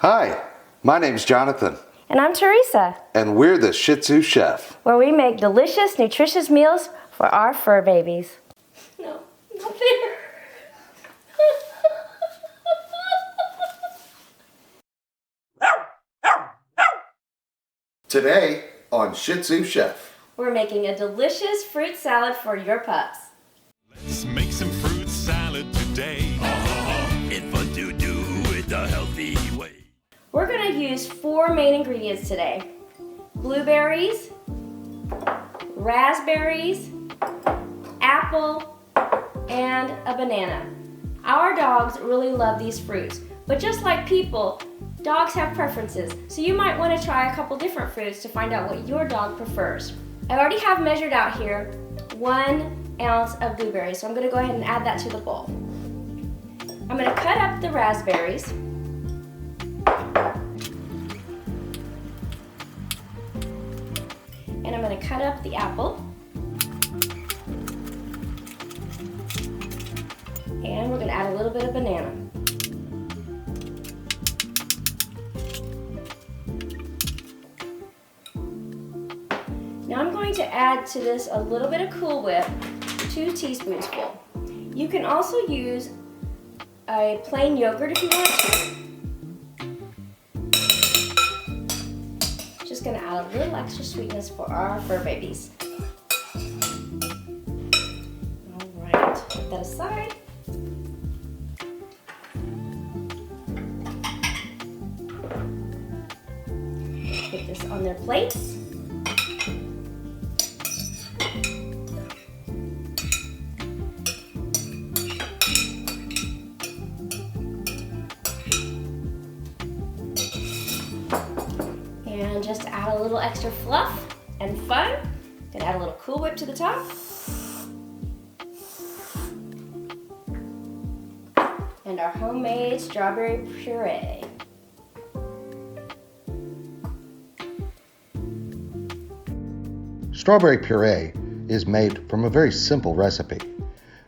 Hi, my name's Jonathan, And I'm Teresa, and we're the Shih Tzu Chef. where we make delicious, nutritious meals for our fur babies. No, not there. Today on Shih Tzu Chef. We're making a delicious fruit salad for your pups. Let's make some fruit salad today. It's fun to do it the healthy way. We're going to use 4 main ingredients today: blueberries, raspberries, apple, and a banana. Our dogs really love these fruits, but just like people, dogs have preferences, so you might want to try a couple different fruits to find out what your dog prefers. I already have measured out here 1 ounce of blueberries, so I'm going to go ahead and add that to the bowl. I'm going to cut up the raspberries. And I'm going to cut up the apple. And we're going to add a little bit of banana. Now I'm going to add to this a little bit of Cool Whip, 2 teaspoonsful. You can also use a plain yogurt if you want to. Just going to add a little extra sweetness for our fur babies. All right, put that aside. Put this on their plates. And just to add a little extra fluff and fun, gonna add a little Cool Whip to the top. And our homemade strawberry puree. Strawberry puree is made from a very simple recipe.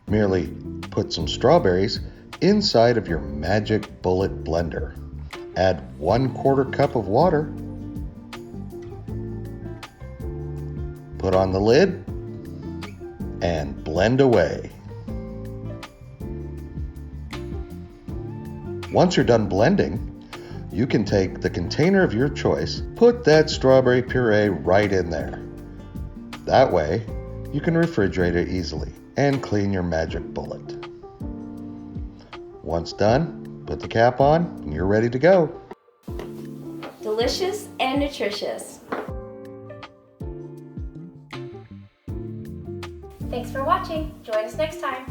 Merely put some strawberries inside of your Magic Bullet blender. Add 1/4 cup of water. Put on the lid and blend away. Once you're done blending, you can take the container of your choice, put that strawberry puree right in there. That way, you can refrigerate it easily and clean your Magic Bullet. Once done, put the cap on and you're ready to go. Delicious and nutritious. Thanks for watching. Join us next time.